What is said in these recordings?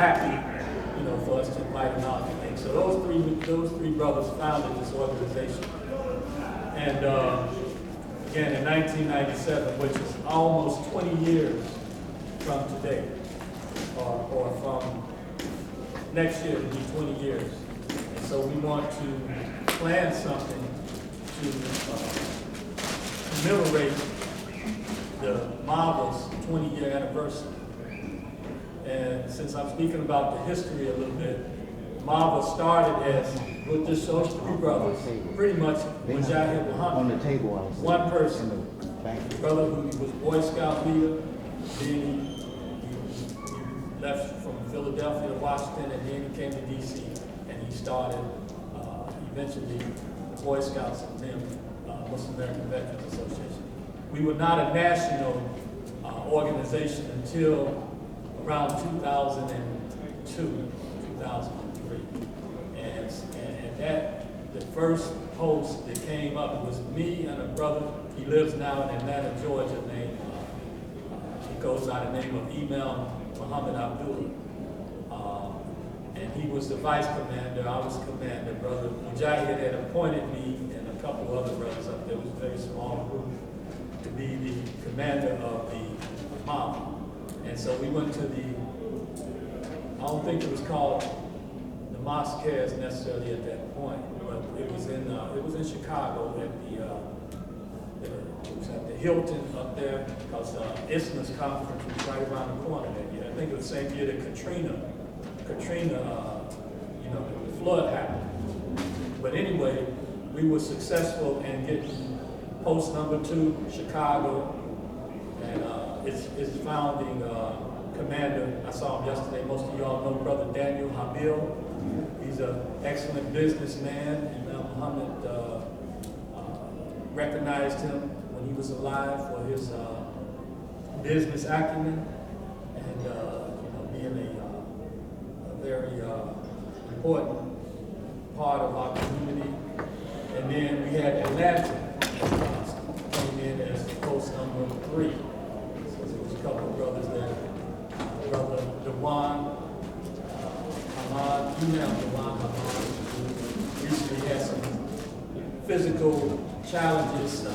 happy, for us to invite him out and things. So those three brothers founded this organization. And again, in 1997, which is almost 20 years from today, or from next year, it'll be 20 years. And so we want to plan something to commemorate the MAVA's 20-year anniversary. And since I'm speaking about the history a little bit, MAVA started as, with just those three brothers, pretty much Mujahid Muhammad, on the table, one person, brother who was Boy Scout leader, then he left from Philadelphia to Washington, and then he came to DC, and he started eventually the Boy Scouts and then Muslim American Veterans Association. We were not a national organization until around 2002, 2003. And that, the first post that came up was me and a brother. He lives now in Atlanta, Georgia, named, he goes by the name of Imam, Mohammed. And he was the vice commander, I was commander. Brother Mujahid had appointed me and a couple other brothers up there. It was a very small group to be the commander of the MAVA. And so we went to the, I don't think it was called the Mosque necessarily at that point, but it was in Chicago at it was at the Hilton up there, because Isthmus Conference was right around the corner that year. I think it was the same year that Katrina, the flood happened. But anyway, we were successful in getting post number 2, Chicago, and its founding commander, I saw him yesterday, most of y'all know Brother Daniel Habil. He's an excellent businessman. Imam Mohammed recognized him when he was alive for his business acumen and being a very important part of our community. And then we had Atlanta came in as post number 3. So there was a couple of brothers there. Brother Dewan Hamad, Imam Dewan Hamad, who recently had some physical challenges. He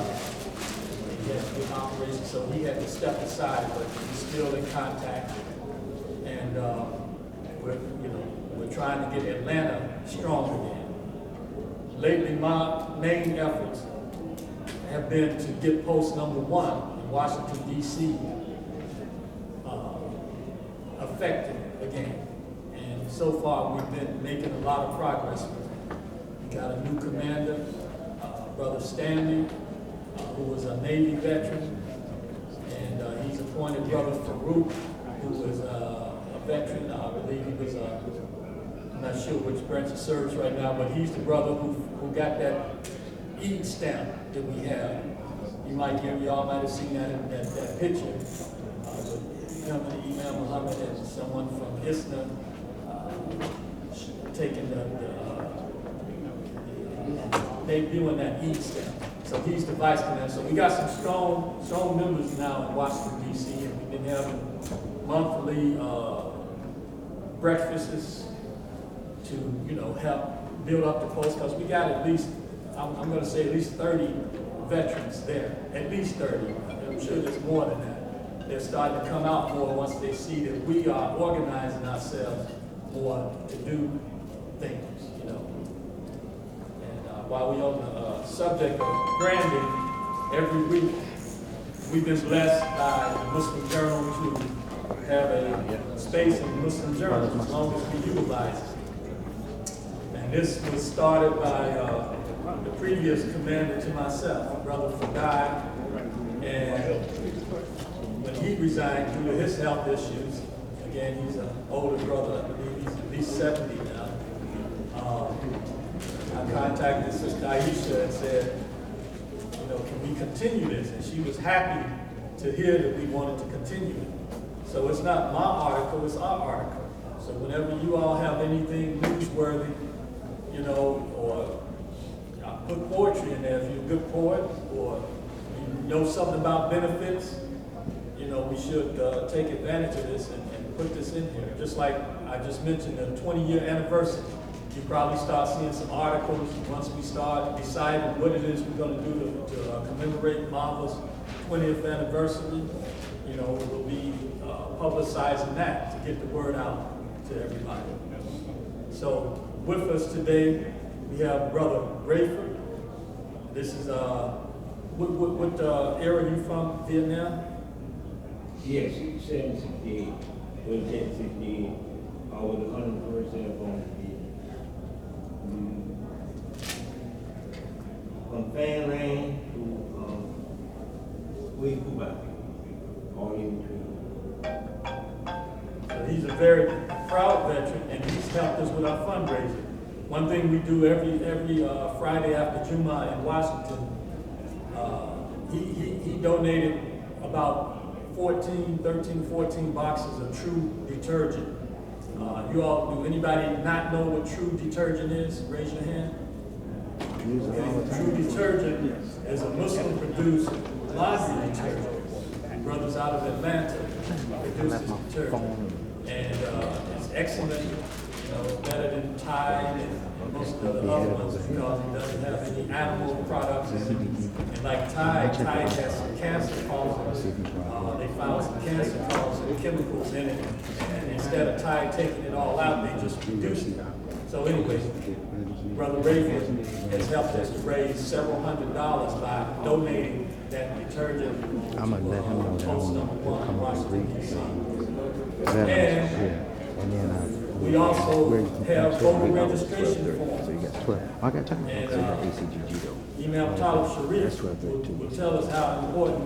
had to do operations, so he had to step aside, but he's still in contact. And we're trying to get Atlanta strong again. Lately, my main efforts have been to get post number 1 in Washington, D.C. Effective again. And so far, we've been making a lot of progress. We got a new commander, Brother Stanley, who was a Navy veteran, and he's appointed Brother Farouk, who was a veteran. I believe he was I'm not sure which branch of service right now, but he's the brother who got that Eid stamp that we have. Y'all might have seen that in that picture. Imam Mohammed and someone from ISNA taking they doing that Eid stamp. So he's the vice commander. So we got some strong members now in Washington, D.C., and we've been having monthly breakfasts to, help build up the post, because we got at least, I'm going to say at least 30 veterans there, at least 30. I'm sure there's more than that. They're starting to come out more once they see that we are organizing ourselves more to do things, And while we're on the subject of branding, every week we've been blessed by the Muslim Journal to have a space in the Muslim Journal as long as we utilize it. And this was started by the previous commander to myself, Brother Fadai, and when he resigned due to his health issues, again, he's an older brother, I believe he's at least 70 now. I contacted Sister Aisha and said, can we continue this? And she was happy to hear that we wanted to continue it. So it's not my article, it's our article. So whenever you all have anything newsworthy, or I put poetry in there, if you're a good poet, or you know something about benefits, we should take advantage of this and put this in here. Just like I just mentioned, the 20-year anniversary. You probably start seeing some articles once we start deciding what it is we're going to do to commemorate MAVA's 20th anniversary. You know, we'll be publicizing that to get the word out to everybody. So with us today, we have Brother Rayford. This is, what area are you from, Vietnam? Yes, 768. Was 1068. I was 100% born in Vietnam. From Fan Lane to Way Cuba. All in between. So he's a very proud veteran, and he's helped us with our fundraising. One thing we do every Friday after Juma in Washington, he donated about 13, 14 boxes of True detergent. You all, do anybody not know what True detergent is? Raise your hand. Okay. True detergent is a Muslim-produced laundry detergent. Brothers out of Atlanta produce this detergent, and it's excellent. You know, better than Tide and most of the other ones because it doesn't have any animal products in it. And like Tide has some cancer causing. They found some cancer causing chemicals in it, and instead of Tide taking it all out, they just reduced it. So anyway, Brother Rayford has helped us to raise several $100s by donating that detergent to post #1 in Washington, D.C. And we also have voter registration forms. So you got 12. I got time. And, So you got ACGG though. Imam Talib Sharif will tell us how important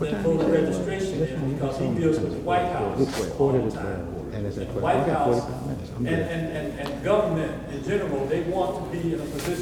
that voter registration is because he deals with the White House all the time. And it's And at the 12. White I got House 45 minutes. I'm and government in general, they want to be in a position